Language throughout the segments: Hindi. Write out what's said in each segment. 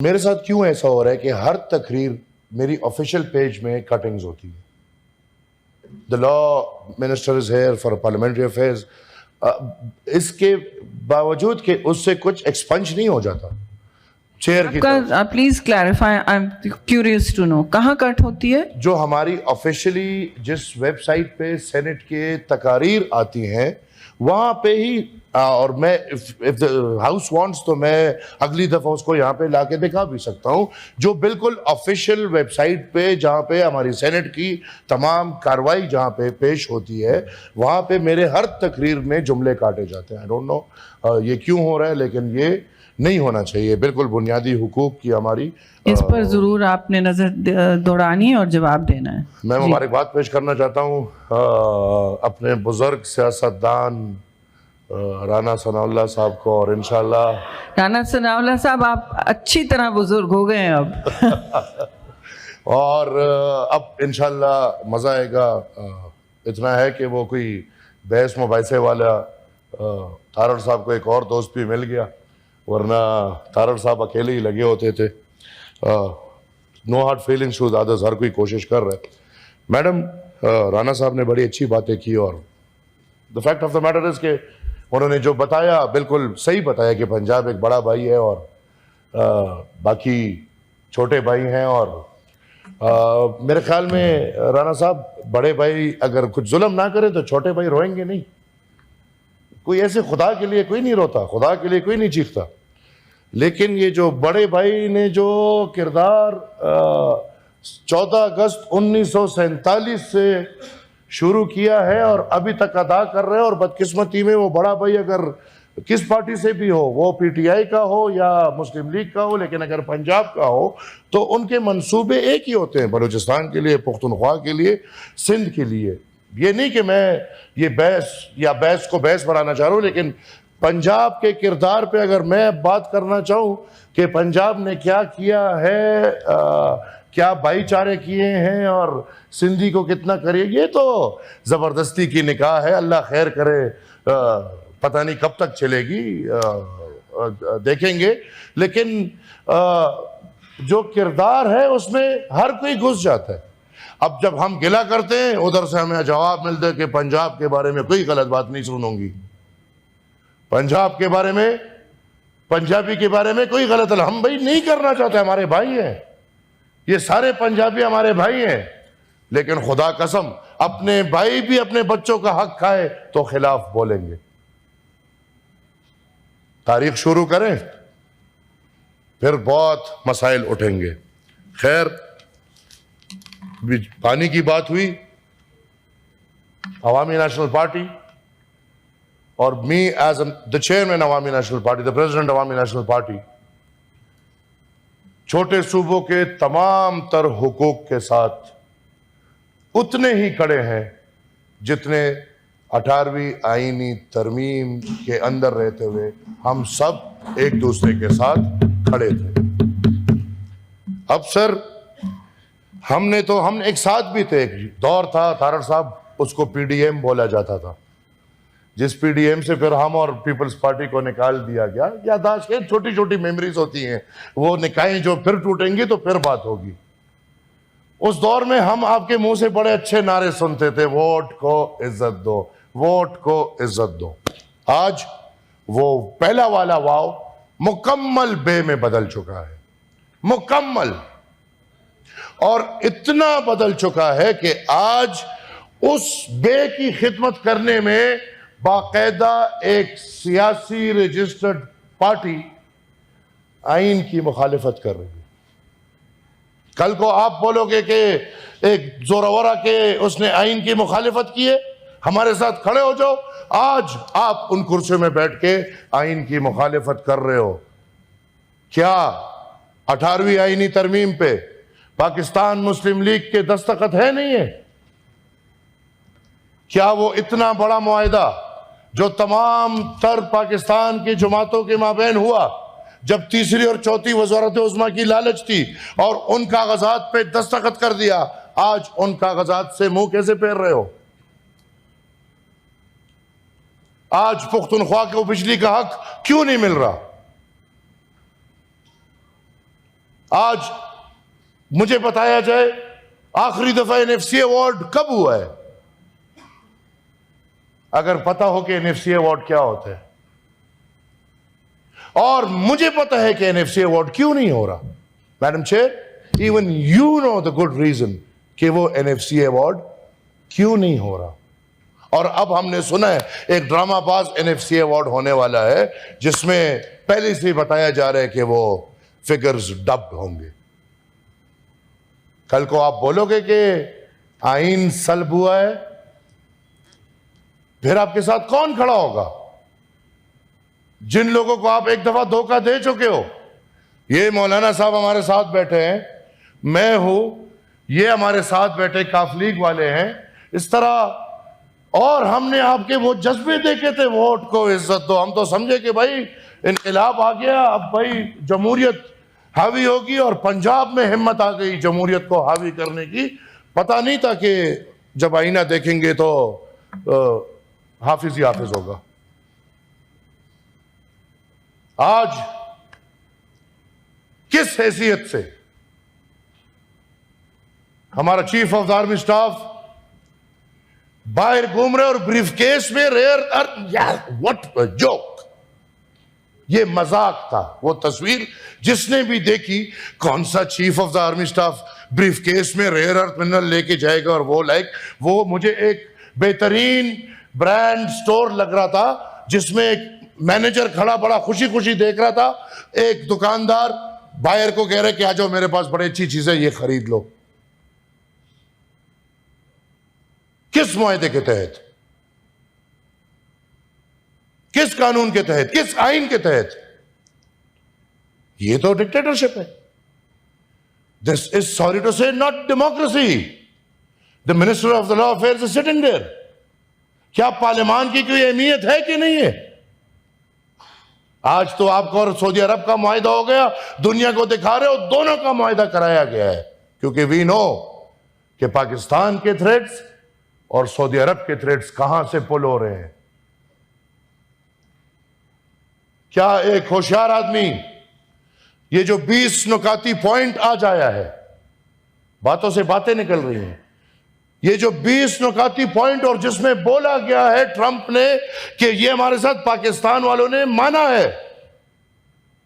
मेरे साथ क्यों ऐसा हो रहा है कि हर तकरीर मेरी ऑफिशियल पेज में कटिंग्स होती है। The law minister is here for parliamentary affairs, इसके बावजूद कि उससे कुछ एक्सपंज नहीं हो जाता चेयर की आपका please clarify, I am curious to know कहाँ कट होती है। जो हमारी ऑफिशियली जिस वेबसाइट पे सेनेट के तकारीर आती हैं वहां पे ही और मैं इफ द हाउस वांट्स तो मैं अगली दफा उसको यहाँ पे लाके दिखा भी सकता हूँ, जो बिल्कुल ऑफिशियल वेबसाइट पे जहाँ पे हमारी सेनेट की तमाम कार्रवाई जहाँ पे पेश होती है वहाँ पे मेरे हर तकरीर में जुमले काटे जाते हैं। आई डोंट नो ये क्यों हो रहा है, लेकिन ये नहीं होना चाहिए। बिल्कुल बुनियादी हुकूक की हमारी इस पर जरूर आपने नजर दौड़ानी है और जवाब देना है। मैं मुबारकबाद पेश करना चाहता हूँ अपने बुजुर्ग सियासतदान राना सनाउल्लाह साहब को, और इंशाल्लाह राना सनाउल्लाह साहब आप अच्छी तरह बुजुर्ग हो गए हैं अब और अब इंशाल्लाह मज़ा आएगा। इतना है कि वो कोई बहस मुबाहिसे वाला तारड़ साहब को एक और दोस्त भी मिल गया, वरना तारड़ साहब अकेले ही लगे होते थे। No hard feelings to others, हर कोई कोशिश कर रहा है। मैडम राना साहब ने बड़ी अच्छी बातें की और the fact of the matter is के उन्होंने जो बताया बिल्कुल सही बताया कि पंजाब एक बड़ा भाई है और बाकी छोटे भाई हैं। और मेरे ख्याल में राना साहब बड़े भाई अगर कुछ जुल्म ना करे तो छोटे भाई रोएंगे नहीं। कोई ऐसे खुदा के लिए कोई नहीं रोता, खुदा के लिए कोई नहीं चीखता, लेकिन ये जो बड़े भाई ने जो किरदार 14 अगस्त 1947 से शुरू किया है और अभी तक अदा कर रहे हैं, और बदकिस्मती में वो बड़ा भाई अगर किस पार्टी से भी हो, वो पीटीआई का हो या मुस्लिम लीग का हो, लेकिन अगर पंजाब का हो तो उनके मंसूबे एक ही होते हैं, बलूचिस्तान के लिए, पुख्तनख्वा के लिए, सिंध के लिए। ये नहीं कि मैं ये बहस को बहस बनाना चाह रहा हूँ, लेकिन पंजाब के किरदार पे अगर मैं बात करना चाहूँ कि पंजाब ने क्या किया है, क्या भाईचारे किए हैं और सिंधी को कितना करिए, ये तो ज़बरदस्ती की निकाह है। अल्लाह खैर करे, पता नहीं कब तक चलेगी, देखेंगे। लेकिन जो किरदार है उसमें हर कोई घुस जाता है। अब जब हम गिला करते हैं उधर से हमें जवाब मिलता है कि पंजाब के बारे में कोई गलत बात नहीं सुनूंगी, पंजाब के बारे में, पंजाबी के बारे में कोई गलत, हम भाई नहीं करना चाहते, हमारे भाई हैं ये सारे पंजाबी, हमारे भाई हैं। लेकिन खुदा कसम अपने भाई भी अपने बच्चों का हक खाए तो खिलाफ बोलेंगे। तारीख शुरू करें फिर बहुत मसाइल उठेंगे। खैर, पानी की बात हुई, अवामी नेशनल पार्टी और me as the chairman Awami National Party, the president Awami National Party, छोटे सूबों के तमाम तर हुकूक के साथ उतने ही खड़े हैं जितने 18वीं आईनी तरमीम के अंदर रहते हुए हम सब एक दूसरे के साथ खड़े थे। अब सर हम एक साथ भी थे, एक दौर था तारड़ साहब, उसको पीडीएम बोला जाता था, जिस पीडीएम से फिर हम और पीपल्स पार्टी को निकाल दिया गया। याददाश्त है, छोटी छोटी मेमोरीज होती हैं, वो निकाहें जो फिर टूटेंगी तो फिर बात होगी। उस दौर में हम आपके मुंह से बड़े अच्छे नारे सुनते थे, वोट को इज्जत दो, वोट को इज्जत दो। आज वो पहला वाला वाव मुकम्मल बे में बदल चुका है, मुकम्मल, और इतना बदल चुका है कि आज उस बे की खिदमत करने में बाकायदा एक सियासी रजिस्टर्ड पार्टी आइन की मुखालिफत कर रही है। कल को आप बोलोगे कि एक जोरावरा के उसने आइन की मुखालिफत की है, हमारे साथ खड़े हो जाओ। आज आप उन कुर्सियों में बैठ के आइन की मुखालिफत कर रहे हो। क्या 18वीं आईनी तरमीम पे पाकिस्तान मुस्लिम लीग के दस्तखत है, नहीं है? क्या वो इतना बड़ा मुआहिदा जो तमाम तर पाकिस्तान की जमातों के माबैन हुआ, जब तीसरी और चौथी वज़ारत उज़्मा की लालच थी और उन कागजात पे दस्तखत कर दिया, आज उन कागजात से मुंह कैसे फेर रहे हो? आज पुख्तनख्वा को बिजली का हक क्यों नहीं मिल रहा? आज मुझे बताया जाए आखिरी दफा एनएफसी अवार्ड कब हुआ है? अगर पता हो कि एनएफसी अवार्ड क्या होता है, और मुझे पता है कि एनएफसी अवार्ड क्यों नहीं हो रहा, madam chair, even you know the good reason कि वो एनएफसी अवार्ड क्यों नहीं हो रहा। और अब हमने सुना है एक ड्रामाबाज एनएफसी अवार्ड होने वाला है जिसमें पहले से बताया जा रहा है कि वो फिगर्स डब्ड होंगे। कल को आप बोलोगे कि आईन सल्ब हुआ है, फिर आपके साथ कौन खड़ा होगा? जिन लोगों को आप एक दफा धोखा दे चुके हो, ये मौलाना साहब हमारे साथ बैठे हैं, मैं हूं, ये हमारे साथ बैठे काफ लीग वाले हैं, इस तरह, और हमने आपके वो जज्बे देखे थे, वोट को इज्जत दो, हम तो समझे कि भाई इनकलाब आ गया, अब भाई जमहूरियत हावी होगी, और पंजाब में हिम्मत आ गई जमहूरियत को हावी करने की। पता नहीं था कि जब आईना देखेंगे तो हाफिज ही हाफिज होगा। आज किस हैसियत से हमारा chief of the army staff बाहर घूम रहे और ब्रीफकेस में व्हाट अ जोक। ये मजाक था। वो तस्वीर जिसने भी देखी, कौन सा chief of the army staff briefcase में रेयर अर्थ मिनरल लेके जाएगा, और वो मुझे एक बेहतरीन ब्रांड स्टोर लग रहा था जिसमें एक मैनेजर खड़ा बड़ा खुशी खुशी देख रहा था, एक दुकानदार बायर को कह रहे कि आ जाओ मेरे पास बड़ी अच्छी चीजें, ये खरीद लो। किस मुआहदे के तहत, किस कानून के तहत, किस आइन के तहत? ये तो डिक्टेटरशिप है। This is, sorry to say, not democracy. The minister of the law affairs is sitting there. क्या पार्लियामान की कोई अहमियत है कि नहीं है? आज तो आपको और सऊदी अरब का मुआहिदा हो गया, दुनिया को दिखा रहे हो, दोनों का मुआहिदा कराया गया है, क्योंकि वी नो कि पाकिस्तान के थ्रेट्स और सऊदी अरब के थ्रेट्स कहां से पुल हो रहे हैं। क्या एक होशियार आदमी ये जो 20 नुकाती पॉइंट आज आया है, बातों से बातें निकल रही हैं, ये जो 20 नुकाती पॉइंट और जिसमें बोला गया है ट्रंप ने कि ये हमारे साथ पाकिस्तान वालों ने माना है,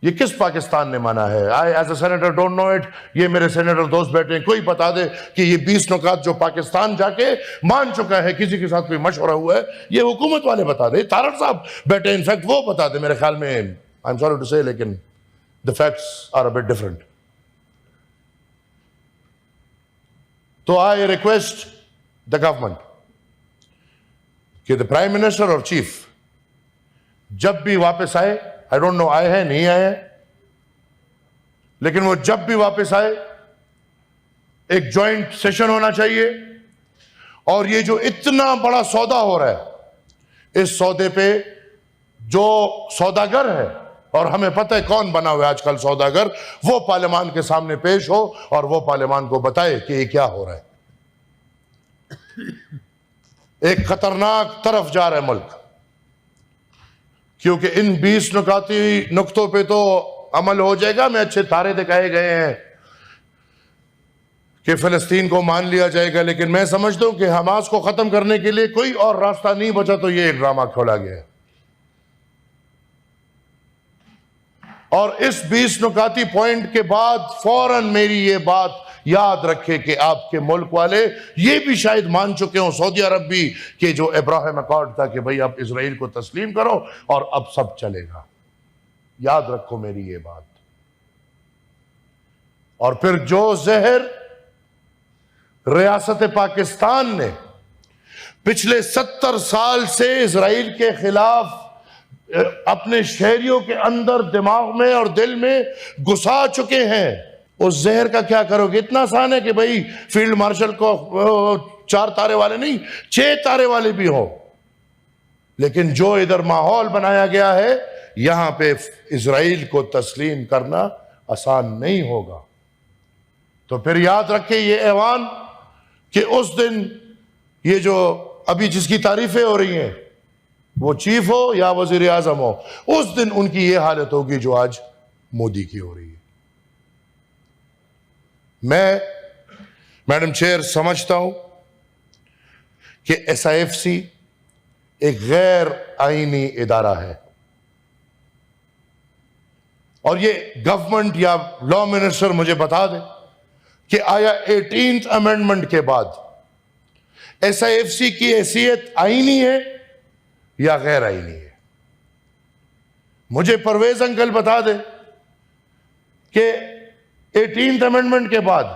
ये किस पाकिस्तान ने माना है? I as a senator don't know it. ये मेरे सेनेटर दोस्त बैठे हैं, कोई बता दे कि ये 20 नुकात जो पाकिस्तान जाके मान चुका है, किसी के साथ कोई मशवरा हुआ है, ये हुकूमत वाले बता दे। तारड़ साहब बैठे, इनफैक्ट वो बता दे। मेरे ख्याल में, I am sorry to say, लेकिन the facts are a bit different. तो आई रिक्वेस्ट द गवर्नमेंट कि द प्राइम मिनिस्टर और चीफ जब भी वापस आए, आई डोंट नो आए हैं नहीं आए हैं, लेकिन वो जब भी वापस आए एक जॉइंट सेशन होना चाहिए। और ये जो इतना बड़ा सौदा हो रहा है, इस सौदे पे जो सौदागर है, और हमें पता है कौन बना हुआ है आजकल सौदागर, वो पार्लियामान के सामने पेश हो और वो पार्लियामान को बताए कि ये क्या हो रहा है। एक खतरनाक तरफ जा रहा है मुल्क, क्योंकि इन 20 नुकाती नुक्तों पे तो अमल हो जाएगा। मैं अच्छे तारे दिखाए गए हैं कि फिलिस्तीन को मान लिया जाएगा, लेकिन मैं समझता हूं कि हमास को खत्म करने के लिए कोई और रास्ता नहीं बचा, तो ये एक ड्रामा खोला गया है। और इस 20 नुकाती पॉइंट के बाद फौरन मेरी ये बात याद रखे कि आपके मुल्क वाले ये भी शायद मान चुके हों, सऊदी अरब भी, कि जो इब्राहिम अकॉर्ड था कि भाई अब इजराइल को तस्लीम करो और अब सब चलेगा। याद रखो मेरी ये बात। और फिर जो जहर रियासत पाकिस्तान ने पिछले 70 साल से इजराइल के खिलाफ अपने शहरियों के अंदर, दिमाग में और दिल में घुसा चुके हैं, उस जहर का क्या करोगे? इतना आसान है कि भाई फील्ड मार्शल को 4 तारे वाले नहीं, 6 तारे वाले भी हो, लेकिन जो इधर माहौल बनाया गया है, यहां पे इजराइल को तस्लीम करना आसान नहीं होगा। तो फिर याद रखें ये ऐवान कि उस दिन ये जो अभी जिसकी तारीफें हो रही हैं, वो चीफ हो या वजीर आजम हो, उस दिन उनकी ये हालत होगी जो आज मोदी की हो रही है। मैं मैडम चेयर समझता हूं कि SIFC एक गैर आईनी इदारा है और ये गवर्नमेंट या लॉ मिनिस्टर मुझे बता दे कि आया 18th अमेंडमेंट के बाद SIFC की हैसियत आईनी है या गैर आईनी है। मुझे परवेज अंकल बता दे कि 18th अमेंडमेंट के बाद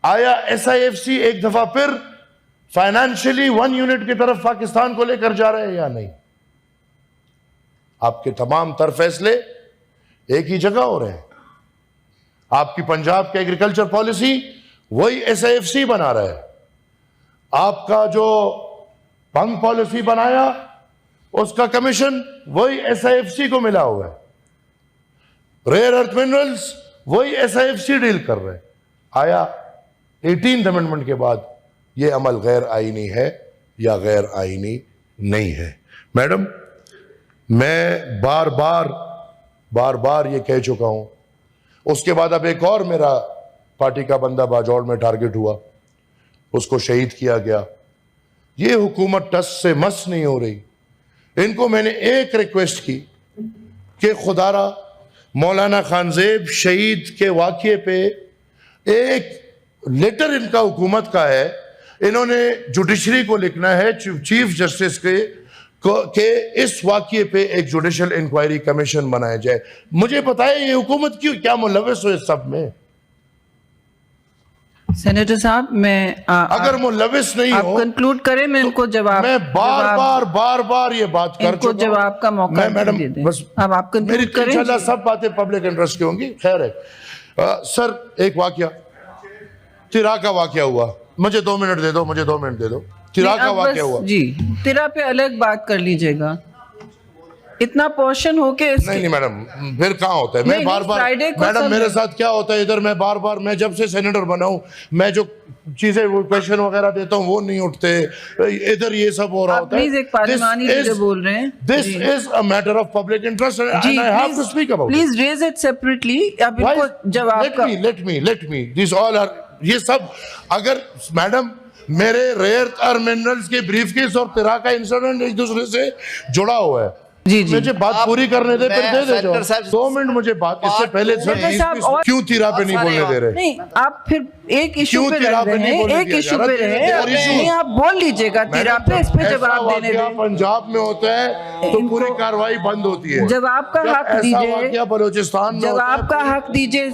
आया SIFC एक दफा फिर फाइनेंशियली 1 यूनिट की तरफ पाकिस्तान को लेकर जा रहे हैं या नहीं। आपके तमाम तर फैसले एक ही जगह हो रहे हैं। आपकी पंजाब की एग्रीकल्चर पॉलिसी वही SIFC बना रहा है। आपका जो पंग पॉलिसी बनाया उसका कमीशन वही SIFC को मिला हुआ है। रेयर अर्थ मिनरल्स वही SIFC डील कर रहे हैं। आया 18th अमेंडमेंट के बाद यह अमल गैर आईनी है या गैर आईनी नहीं है। मैडम, मैं बार बार ये कह चुका हूं। उसके बाद अब एक और मेरा पार्टी का बंदा बाजौड़ में टारगेट हुआ, उसको शहीद किया गया। ये हुकूमत टस से मस नहीं हो रही। इनको मैंने एक रिक्वेस्ट की कि खुदारा मौलाना खानजेब शहीद के वाक़ये पे एक लेटर इनका हुकूमत का है, इन्होंने जुडिशरी को लिखना है, चीफ जस्टिस के इस वाक़ये पे एक जुडिशल इंक्वायरी कमीशन बनाया जाए। मुझे बताए ये हुकूमत क्यों क्या मुलव्वस हो इस सब में? सेनेटर साहब, मैं अगर मुलव्वस नहीं आप हो कंक्लूड करें, मैं इनको जवाब, मैं बार ये बात कर इनको चुका हूं। जवाब का मौका मैं मैडम दे दें। बस अब आप मेरी कंक्लूड करें। इंशाल्लाह सब बातें पब्लिक इंटरेस्ट की होंगी। खैर है सर, एक वाकया तिरा का वाकया हुआ, मुझे 2 मिनट दे दो, मुझे 2 मिनट दे दो। तिरा का अब वाकया बस हुआ जी, तिरा पे अलग बात कर लीजिएगा। इतना पोर्शन होके नहीं मैडम, फिर कहाँ होता है? मैं नहीं, बार फ्राइडे को मैडम सब मेरे साथ क्या होता है इधर, मैं बार मैं जब से सेनेटर बना हूं, मैं जो चीजें वो क्वेश्चन वगैरह देता हूं वो नहीं उठते, इधर ये सब हो रहा आप होता है। प्लीज एक पार्लिमानी लीडर बोल रहे हैं। This is a matter of public interest and I have to speak about it. Please raise it separately. अब इनको जवाब का let me this all are, ये सब अगर मैडम मेरे रेयर अर्थ मिनरल्स के ब्रीफकेस और तिरा का इंसिडेंट एक दूसरे से जुड़ा हुआ है। जी मुझे बात पूरी करने दे, फिर दे दे सेनेटर साहब, 2 मिनट मुझे बात इससे पहले सेनेटर साहब, और क्यों तिरा पे नहीं बोलने दे रहे? नहीं, आप फिर एक इशू क्यों पे तिरा रह पे रहे नहीं हैं, बोलने एक दिया इशू जा पे रहा? रहे और issue- नहीं, आप बोल लीजिएगा तिरा पे, इस पे ऐसा जवाब देने वाकया दें। पंजाब में होता है तो पूरी कार्रवाई बंद होती है। जवाब का जब हक ऐसा दीजिए, वाकया बलूचिस्तान में होता है जवाब का हक दीजिए।